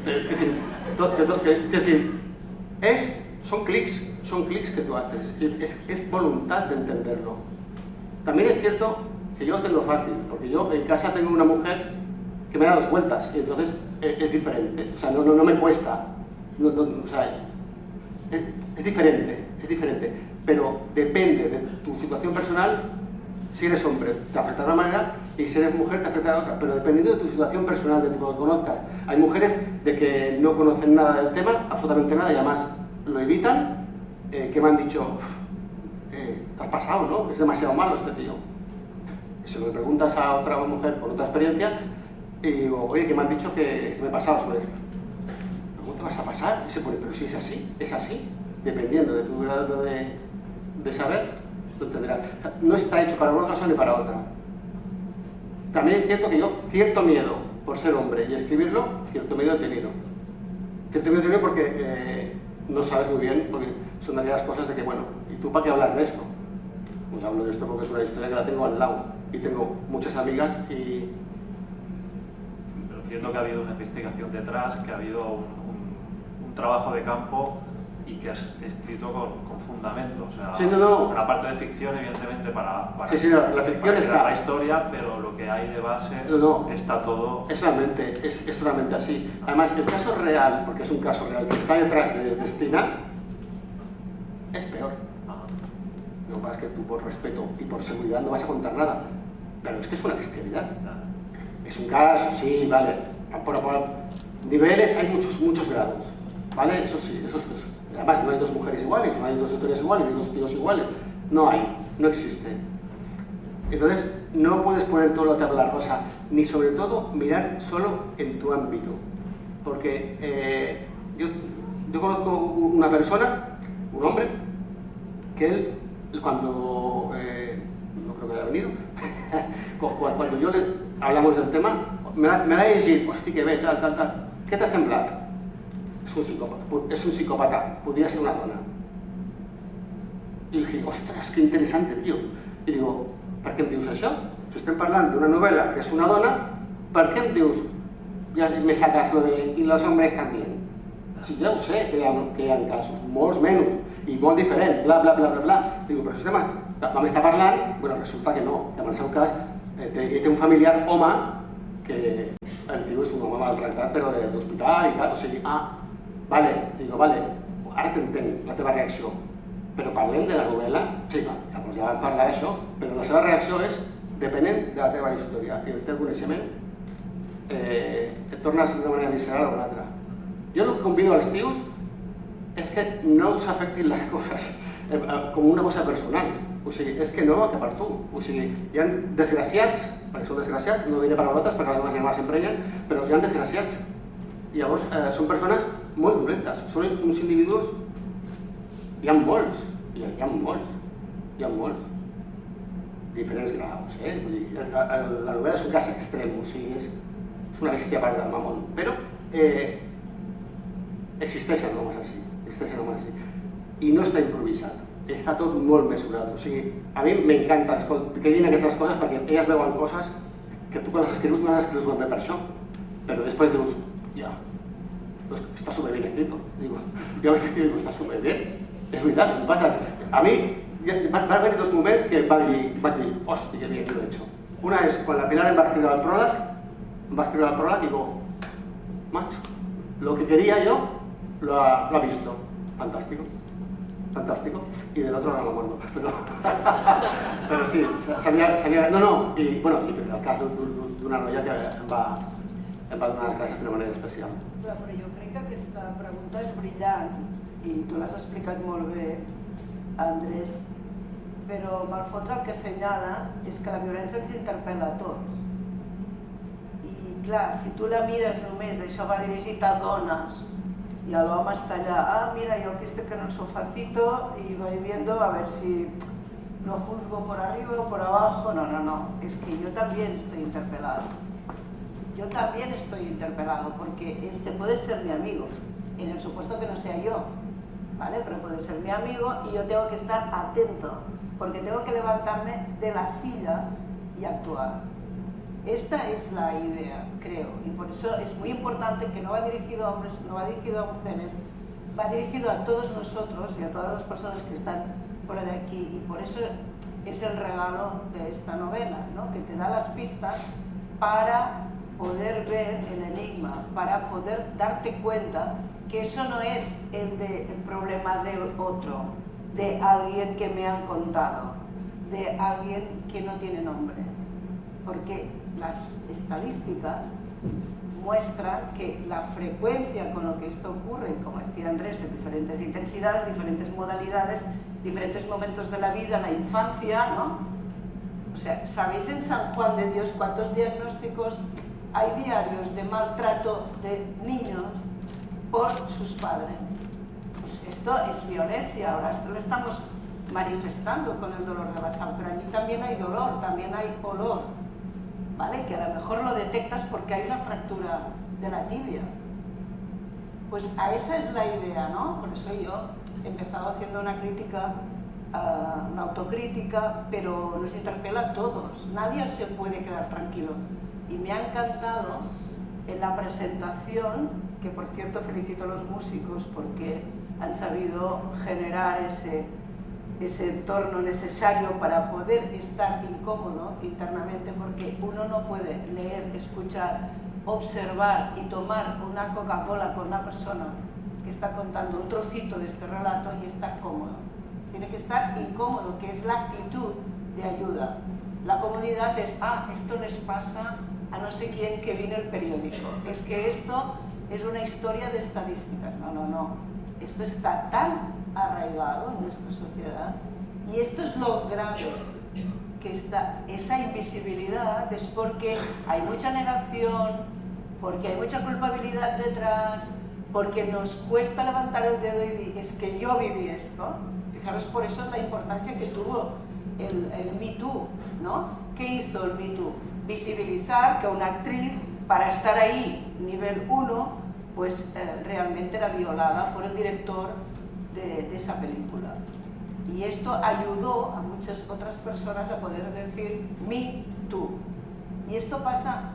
A: Es decir, son clics que tú haces, es voluntad de entenderlo. También es cierto que yo lo tengo fácil, porque yo en casa tengo una mujer que me da 2 vueltas, y entonces es diferente, o sea, no me cuesta, o sea, es diferente, pero depende de tu situación personal. Si eres hombre, te afecta de una manera, y si eres mujer, te afecta de otra, pero dependiendo de tu situación personal, de lo que conozcas. Hay mujeres de que no conocen nada del tema, absolutamente nada, y además lo evitan, que me han dicho, te has pasado, ¿no? Es demasiado malo este tío. Si lo preguntas a otra mujer por otra experiencia, y digo, oye, que me han dicho que me he pasado sobre él. ¿Cómo te vas a pasar? Y se pone, pero si es así, dependiendo de tu grado de saber. Tú entenderás. No está hecho para una ocasión ni para otra. También es cierto que yo, cierto miedo por ser hombre y escribirlo, cierto miedo he tenido. Cierto miedo he tenido porque no sabes muy bien, porque son aquellas cosas de que, bueno, ¿y tú para qué hablas de esto? Pues hablo de esto porque es una historia que la tengo al lado y tengo muchas amigas y...
F: Pero entiendo que ha habido una investigación detrás, que ha habido un trabajo de campo y que has escrito con fundamento, o sea,
A: sí, no.
F: una parte de ficción evidentemente para
A: sí, no, la ficción
F: para
A: está
F: la historia, pero lo que hay de base está todo...
A: Es solamente así. Además, el caso real, porque es un caso real que está detrás de Destina, es peor. Lo que pasa es que tú por respeto y por seguridad no vas a contar nada, pero es que es una bestialidad. Es un caso, sí, vale, por niveles hay muchos grados, ¿vale? Eso sí, eso es... Además, no hay 2 mujeres iguales, no hay 2 historias iguales, no hay 2 tíos iguales. No existe. Entonces, no puedes poner todo lo que habla rosa, ni sobre todo mirar solo en tu ámbito. Porque yo conozco una persona, un hombre, que él, cuando, no creo que haya venido, cuando hablamos del tema, me l'ha llegit, hosti, que bé, tal. Què t'ha semblat? És un psicòpata, podria ser una dona. I dije, ostres, que interessante, tío. I digo, per què em dius això? Si estem parlant d'una novel·la que és una dona, per què em dius, ja me sacas lo de, i los hombres también? Si ja ho sé, que hi ha casos, molts menys, i molt diferent, bla. Digo, però si vam estar parlant, bueno, resulta que no, que en el seu cas té un familiar home que el tio és un home maltractat però d'hospital i tal, o sigui, vale, ara t'entenc la teva reacció, però parlem de la novel·la, sí, llavors ja vam parlar d'això, però la seva reacció és, depenent de la teva història i del teu coneixement, et tornes d'una manera visceral o una altra. Jo el que convido als tios és que no us afectin les coses com una cosa personal. O sigui, és que no va que per tu. O sigui, hi ha desgraciats, perquè són desgraciats, no diré paraulotes perquè les meves germanes s'emprenyen, però hi ha desgraciats. I llavors són persones molt dolentes, són uns individus, hi ha molts, diferents graus, vull dir, la novel·la és un cas extrem, o sigui, és una bèstia part del mamón, però existeixen homes així, i no està improvisat. Està tot molt mesurat, o sigui, a mi m'encanta que diguin aquestes coses perquè elles veuen coses que tu quan les escrius no les escrius ben bé per això, però després dius, ja, està superbien escrito, digo, jo a veces digo, està superbien, és veritat, em passa, a mi van haver dos moments que vaig dir, hosti, que bien lo he hecho. Una és quan la Pilar em va escriure el pròleg i digo, macho, lo que quería yo lo ha visto, fantástico, y del otro no me acuerdo, pero sí, seria, no, i bueno, el cas d'una noia que em va donar gràcies d'una manera especial.
C: Clar, però jo crec que aquesta pregunta és brillant i tu l'has explicat molt bé, Andrés, però en el fons el que assenyala és que la violència ens interpel·la a tots. I clar, si tu la mires només, això va dirigit a dones, y l'home està allà, mira, yo aquí estoy con el sofacito y voy viendo a ver si lo juzgo por arriba o por abajo. No, es que yo también estoy interpelado. Porque este puede ser mi amigo, en el supuesto que no sea yo, ¿vale? Pero puede ser mi amigo y yo tengo que estar atento, porque tengo que levantarme de la silla y actuar. Esta es la idea, creo, y por eso es muy importante que no va dirigido a hombres, no va dirigido a mujeres, va dirigido a todos nosotros y a todas las personas que están fuera de aquí, y por eso es el regalo de esta novela, ¿no? Que te da las pistas para poder ver el enigma, para poder darte cuenta que eso no es el problema del otro, de alguien que me han contado, de alguien que no tiene nombre, porque las estadísticas muestran que la frecuencia con lo que esto ocurre, como decía Andrés, en diferentes intensidades, diferentes modalidades, diferentes momentos de la vida, la infancia, ¿no? O sea, ¿sabéis en San Juan de Dios cuántos diagnósticos hay diarios de maltrato de niños por sus padres? Pues esto es violencia, ahora esto lo estamos manifestando con el dolor de la sangre, pero allí también hay dolor, también hay olor, ¿vale? Que a lo mejor lo detectas porque hay una fractura de la tibia. Pues a esa es la idea, ¿no? Por eso yo he empezado haciendo una crítica, una autocrítica, pero nos interpela a todos. Nadie se puede quedar tranquilo. Y me ha encantado en la presentación, que por cierto felicito a los músicos porque han sabido generar ese entorno necesario para poder estar incómodo internamente, porque uno no puede leer, escuchar, observar y tomar una Coca-Cola con una persona que está contando un trocito de este relato y está cómodo. Tiene que estar incómodo, que es la actitud de ayuda. La comodidad es, esto les pasa a no sé quién que viene el periódico, es que esto es una historia de estadísticas. No. Esto está tan arraigado en nuestra sociedad, y esto es lo grave, que esa invisibilidad es porque hay mucha negación, porque hay mucha culpabilidad detrás, porque nos cuesta levantar el dedo y decir, es que yo viví esto. Fijaros, por eso es la importancia que tuvo el Me Too, ¿no? ¿Qué hizo el Me Too? Visibilizar que una actriz para estar ahí, nivel 1, pues realmente era violada por el director de esa película. Y esto ayudó a muchas otras personas a poder decir me too. Y esto pasa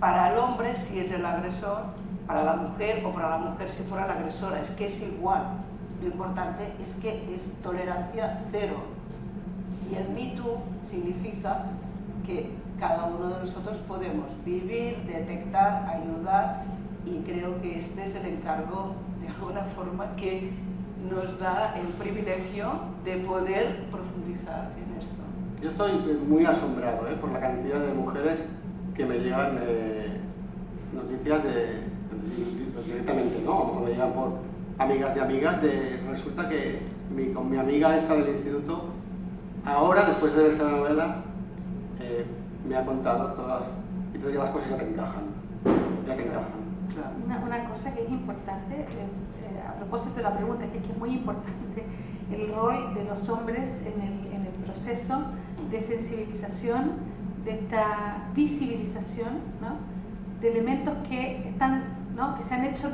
C: para el hombre si es el agresor, para la mujer o para la mujer si fuera la agresora, es que es igual. Lo importante es que es tolerancia cero. Y el me too significa que cada uno de nosotros podemos vivir, detectar, ayudar, y creo que este es el encargo de alguna forma que nos da el privilegio de poder profundizar en esto.
A: Yo estoy muy asombrado por la cantidad de mujeres que me llegan noticias directamente, ¿no? O me llegan por amigas de amigas, resulta que con mi amiga esta del instituto, ahora, después de ver esa novela, me ha contado todas, y entonces ya las cosas ya te encajan. Claro.
B: Una cosa que es importante, a propósito de la pregunta, que es muy importante el rol de los hombres en el proceso de sensibilización, de esta visibilización, ¿no? De elementos que están, ¿no? Que se han hecho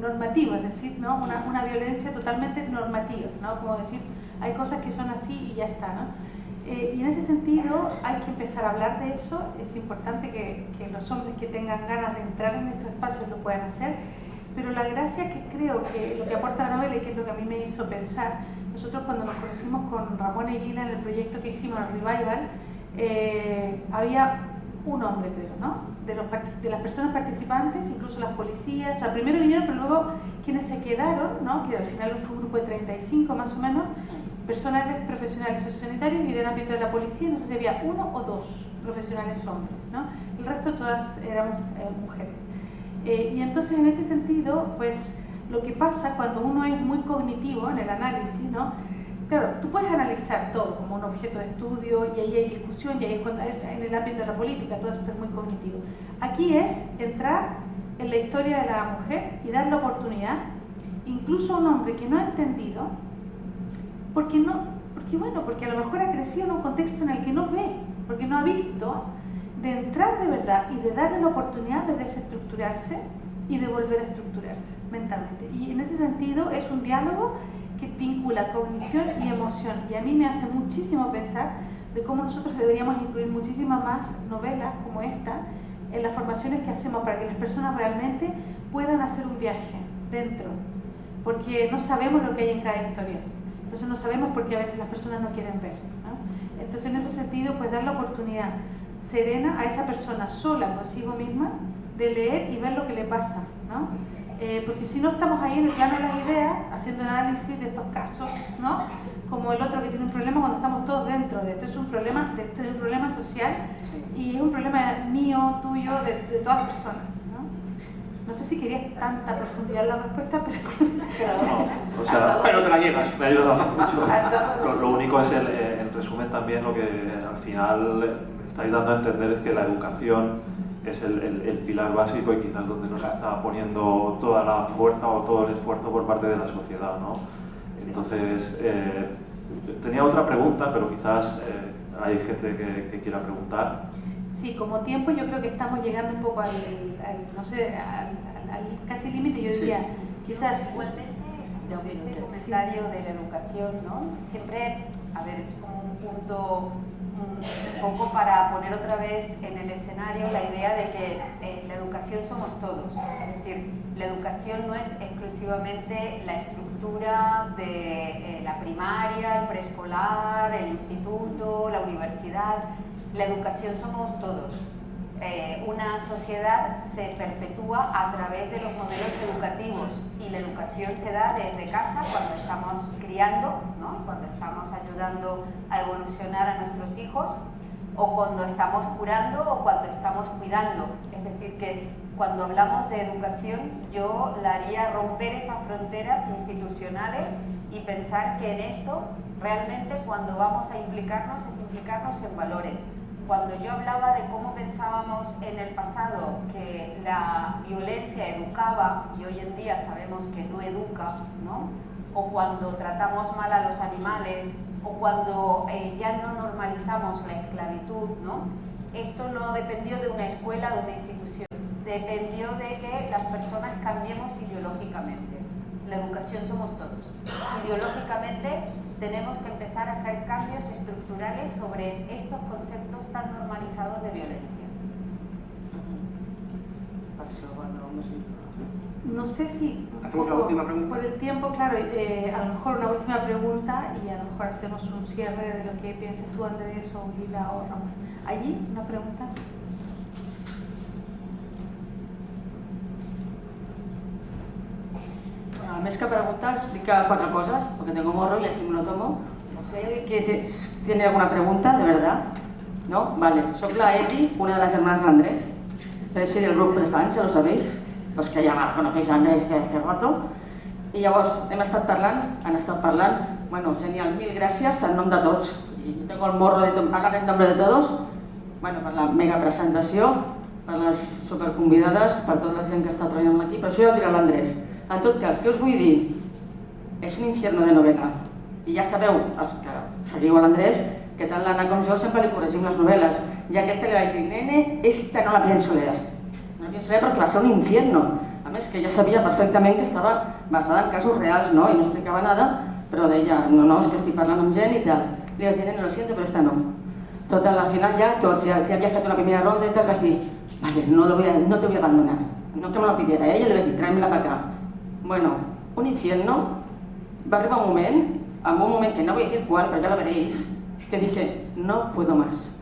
B: normativos, es decir, ¿no? Una violencia totalmente normativa, ¿no? Como decir, hay cosas que son así y ya está, ¿no? Y en ese sentido hay que empezar a hablar de eso. Es importante que los hombres que tengan ganas de entrar en estos espacios lo puedan hacer, pero la gracia que creo que lo que aporta la novela, y que es lo que a mí me hizo pensar, nosotros cuando nos conocimos con Ramón Eguina en el proyecto que hicimos, el Revival, había un hombre, creo, ¿no? De las personas participantes, incluso las policías, o sea, primero vinieron, pero luego quienes se quedaron, ¿no? Que al final fue un grupo de 35 más o menos, personales profesionales sociosanitarios, y del ámbito de la policía, no sé si había 1 o 2 profesionales hombres, ¿no? El resto todas eran mujeres. Y entonces en este sentido, pues lo que pasa cuando uno es muy cognitivo en el análisis, ¿no? Claro, tú puedes analizar todo como un objeto de estudio, y ahí hay discusión, y ahí es cuando, en el ámbito de la política, todo esto es muy cognitivo. Aquí es entrar en la historia de la mujer y dar la oportunidad, incluso a un hombre que no ha entendido, porque a lo mejor ha crecido en un contexto en el que no ve, porque no ha visto, de entrar de verdad y de darle la oportunidad de desestructurarse y de volver a estructurarse mentalmente. Y en ese sentido es un diálogo que vincula cognición y emoción, y a mí me hace muchísimo pensar de cómo nosotros deberíamos incluir muchísimas más novelas como esta en las formaciones que hacemos para que las personas realmente puedan hacer un viaje dentro, porque no sabemos lo que hay en cada historia. Entonces no sabemos por qué a veces las personas no quieren ver, ¿no? Entonces en ese sentido, pues dar la oportunidad serena a esa persona sola consigo misma de leer y ver lo que le pasa, ¿no? Porque si no estamos ahí en el plano de las ideas, haciendo un análisis de estos casos, ¿no? Como el otro que tiene un problema cuando estamos todos dentro de esto. Es un problema, social, y es un problema mío, tuyo, de todas las personas, ¿no? No sé si querías tanta profundidad en la respuesta,
F: No, o sea,
A: pero te la llevas.
F: Me ha ayudado mucho. Lo único es, en resumen, también lo que al final estáis dando a entender es que la educación es el pilar básico, y quizás donde nos está poniendo toda la fuerza o todo el esfuerzo por parte de la sociedad, ¿no? Entonces, tenía otra pregunta, pero quizás hay gente que quiera preguntar.
B: Sí, como tiempo yo creo que estamos llegando un poco al casi límite, yo diría, quizás...
D: Igualmente, este comentario de la educación, ¿no? Siempre, a ver, es como un punto un poco para poner otra vez en el escenario la idea de que la educación somos todos. Es decir, la educación no es exclusivamente la estructura de la primaria, el preescolar, el instituto, la universidad. La educación somos todos. Una sociedad se perpetúa a través de los modelos educativos, y la educación se da desde casa cuando estamos criando, ¿no? Cuando estamos ayudando a evolucionar a nuestros hijos, o cuando estamos curando, o cuando estamos cuidando. Es decir, que cuando hablamos de educación, yo la haría romper esas fronteras institucionales y pensar que en esto realmente cuando vamos a implicarnos es implicarnos en valores. Cuando yo hablaba de cómo pensábamos en el pasado que la violencia educaba, y hoy en día sabemos que no educa, ¿no? O cuando tratamos mal a los animales, o cuando ya no normalizamos la esclavitud, ¿no? Esto no dependió de una escuela, de una institución, dependió de que las personas cambiemos ideológicamente. La educación somos todos. Ideológicamente tenemos que empezar a hacer cambios estructurales sobre estos conceptos tan normalizados de violencia.
B: No sé si
A: Hacemos la última pregunta.
B: por el tiempo, claro, a lo mejor una última pregunta y a lo mejor hacemos un cierre de lo que piensas tú, Andrés, o Lila o Ramón. ¿Allí una pregunta?
G: Més que preguntar, explica 4 cosas, porque tengo morro y así me lo tomo. Si hay alguien que tiene alguna pregunta, de verdad, ¿no? Vale, soy la Eli, una de las hermanas de Andrés. Es del grupo de fans, ya lo sabéis, los que ya conocéis a Andrés de hace rato. I llavors han estat parlant, bueno, genial, mil gràcies en nom de tots. I tengo el morro de hablar en nombre de todos, bueno, per la mega presentació, per les superconvidades, per tota la gent que està treballant aquí, per això jo diré a l'Andrés. En tot cas, què us vull dir? És un infierno de novel·la. I ja sabeu, els que seguiu a l'Andrés, que tant l'Anna com jo sempre li corregim les novel·les. I a aquesta li vaig dir, nene, esta no la pienso leer. No la pienso leer perquè va ser un infierno. A més, que jo sabia perfectament que estava basada en casos reals, no? I no explicava nada, però deia, no, és que estic parlant amb gent i tal. Li vaig dir, nene, lo siento, però esta no. Total, al final ja tots, ja havia fet una primera ronda i tal, vaig dir, vale, no te voy a abandonar. No que me lo pidiera ella, li vaig dir, tráemela para acá. Bueno, un infierno, va arribar un moment que no voy a decir cuál, pero ya lo veréis, que dije, no puedo más.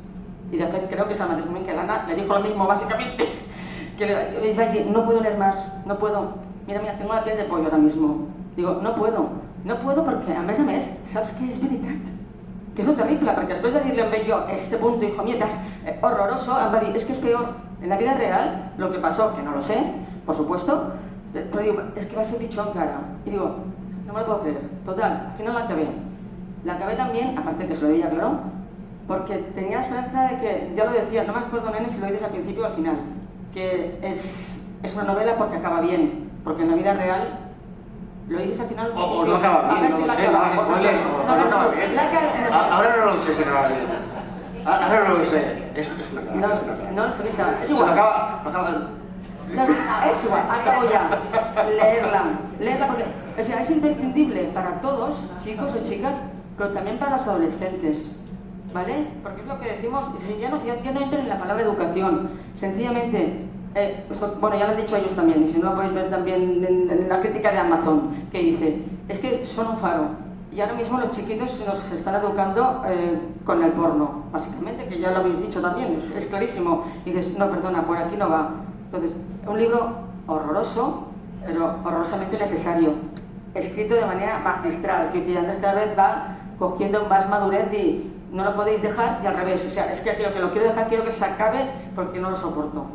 G: Y de hecho creo que es al mismo momento que Lana le dijo lo mismo, básicamente, que le dije, no puedo leer más, no puedo. Mira, tengo la piel de pollo ahora mismo. Digo, no puedo porque, a més, saps que és veritat? Que és lo terrible, perquè després de dir-li a ell jo, este punto, hijo mío, es horroroso, em va dir, es que es peor. En la vida real, lo que pasó, que no lo sé, por supuesto, pero digo, es que va a ser pichón cara. Y digo, no me lo puedo creer. Total, al final la acabé. La acabé también, aparte que se lo veía claro, porque tenía la esperanza de que, ya lo decía, no me acuerdo, nene, si lo dices al principio o al final, que es una novela porque acaba bien, porque en la vida real lo dices al final.
A: O no acaba bien, no lo sé, no hagas spoiler, o no acaba bien. Ahora no lo sé si no acaba bien. Ahora no lo sé.
G: No lo sé, es igual. No, es igual, acabo ya. Leerla porque, o sea, es imprescindible para todos, chicos o chicas, pero también para los adolescentes, ¿vale? Porque es lo que decimos, ya no entro en la palabra educación, sencillamente, bueno, ya lo han dicho ellos también, y si no lo podéis ver también en la crítica de Amazon, que dice, es que son un faro, y ahora mismo los chiquitos nos están educando con el porno, básicamente, que ya lo habéis dicho también, es clarísimo, y dices, no, perdona, por aquí no va. Entonces, un libro horroroso, pero horrorosamente necesario, escrito de manera magistral, que Andrés cada vez va cogiendo más madurez y no lo podéis dejar, y al revés, o sea, es que aquello que lo quiero dejar, quiero que se acabe porque no lo soporto.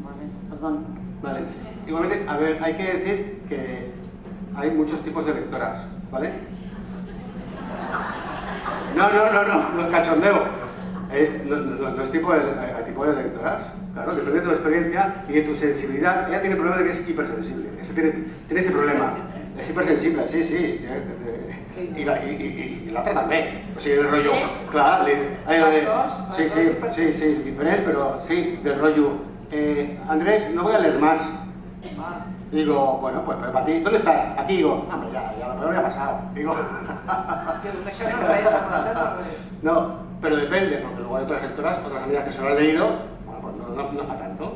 G: Vale, perdón.
A: Vale, igualmente, a ver, hay que decir que hay muchos tipos de lectoras, ¿vale? No es cachondeo. No es tipo de lectoras, claro, depende de tu experiencia y de tu sensibilidad. Ella tiene el problema de que es hipersensible, tiene ese problema, es hipersensible, sí. Y la otra también, o sea, del rollo, claro, sí, diferente, pero sí, del rollo, Andrés, no voy a leer más. Digo, bueno, pues para ti, ¿dónde estás? Aquí, digo, hombre, ya, lo peor ya ha pasado. Digo, no, pero depende, porque luego hay otras lectoras, otras amigas que se lo han leído, bueno, pues no es para tanto.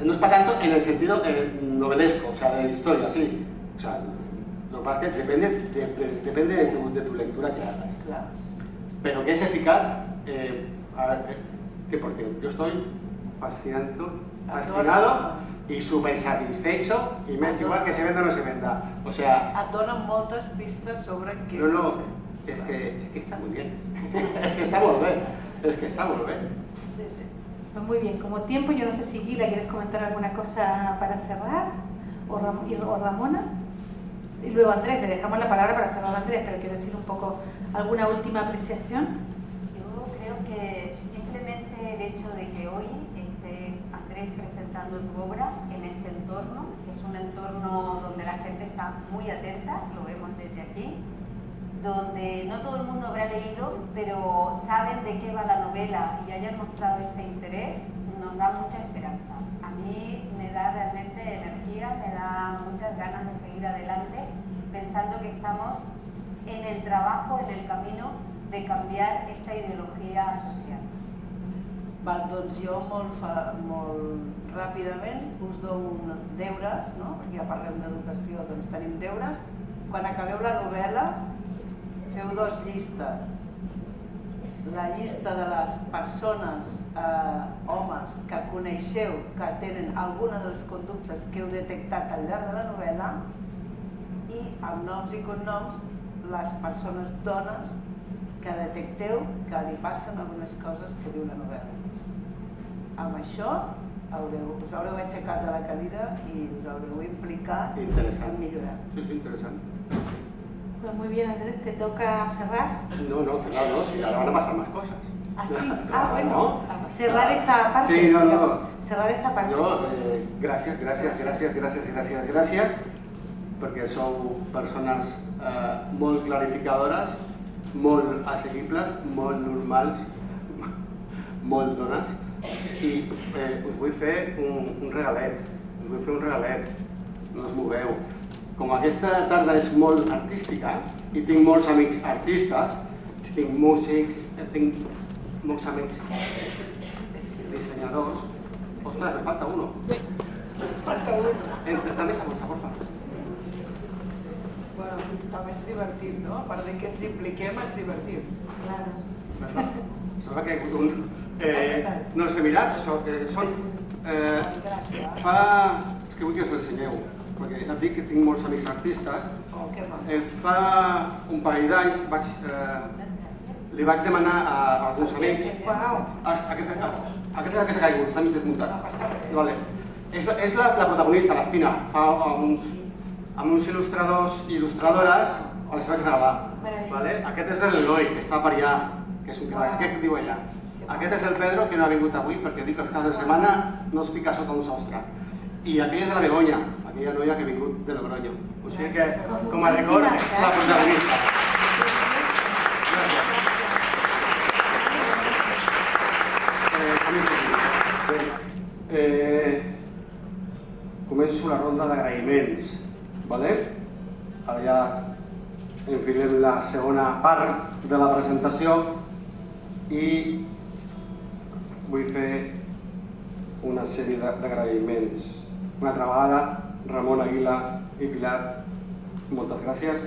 A: No es para tanto en el sentido novelesco, o sea, de historia, sí. O sea, lo que pasa es que depende de tu lectura que hagas.
C: Claro.
A: Pero que es eficaz, 100%. Yo estoy fascinado y súper satisfecho, y me es igual que se venda o no se venda. O sea,
C: Et donen moltes pistes sobre què
A: no,
C: fer.
A: es que está muy bien. Es que está muy bien.
C: Sí.
B: Pues muy bien, como tiempo, yo no sé si Gila, ¿quieres comentar alguna cosa para cerrar? O Ramona. Y luego Andrés, le dejamos la palabra para cerrar a Andrés, pero quiero decir un poco alguna última apreciación.
D: Yo creo que simplemente el hecho de que hoy estés, Andrés, presentando tu obra en este entorno, que es un entorno donde la gente está muy atenta, lo vemos desde aquí, donde no todo el mundo habrá leído, pero saben de qué va la novela y hayan mostrado este interés, nos da mucha esperanza. A mí mí me da realmente energía, me da muchas ganas de seguir adelante, pensando que estamos en el trabajo, en el camino de cambiar esta ideología social.
C: Val, doncs jo molt ràpidament us dono deures, no? Perquè ja parlem d'educació, doncs tenim deures. Quan acabeu la novel·la, feu 2 llistes. La llista de les persones, homes, que coneixeu que tenen alguna de les conductes que heu detectat al llarg de la novel·la i amb noms i cognoms les persones dones que detecteu que li passen algunes coses que diu la novel·la. Amb això us haureu aixecat de la cadira i us haureu implicat en millorar.
A: Sí, interesant.
B: Pues muy bien, Andrés, te toca cerrar.
A: No, cerrar no, si ahora van a pasar más cosas.
B: ¿Ah, sí?
A: Claro,
B: Bueno,
A: ¿no?
B: cerrar esta parte.
A: Sí, no.
B: digamos, cerrar esta parte.
A: Jo, gràcies, perquè sou persones molt clarificadores, molt assequibles, molt normals, molt dones, i us vull fer un regalet, no us moveu. Com aquesta tarda és molt artística i tinc molts amics artistes, tinc músics, tinc molts amics dissenyadors. Ostres, me falta uno. També esa bolsa, por favor.
C: Bueno, també ens divertim, no? A part que ens impliquem, ens divertim.
B: Claro.
A: Sembla que no els he mirat, són... És que vull que us l'ensenyeu, perquè et dic que tinc molts amics artistes. Fa un parell d'anys li vaig demanar a alguns amics... Aquest és el que s'ha caigut, està mig desmuntat. És la protagonista, l'Estina. Fa amb uns il·lustradors i il·lustradores els vaig gravar. Aquest és l'Eloi, que està per allà, que és un crac. Què diu ella? Aquest és el Pedro, que no ha vingut avui perquè diu que els caps de setmana no es pica sota un sostre. I aquella és la Begoña, aquella noia que ha vingut de Logroño. O sigui que, com a record, és la protagonista. Gràcies. Començo la ronda d'agraïments. Ara ja enfilem la segona part de la presentació i vull fer una sèrie d'agraïments. Una altra vegada, Ramon Aguila i Pilar, moltes gràcies.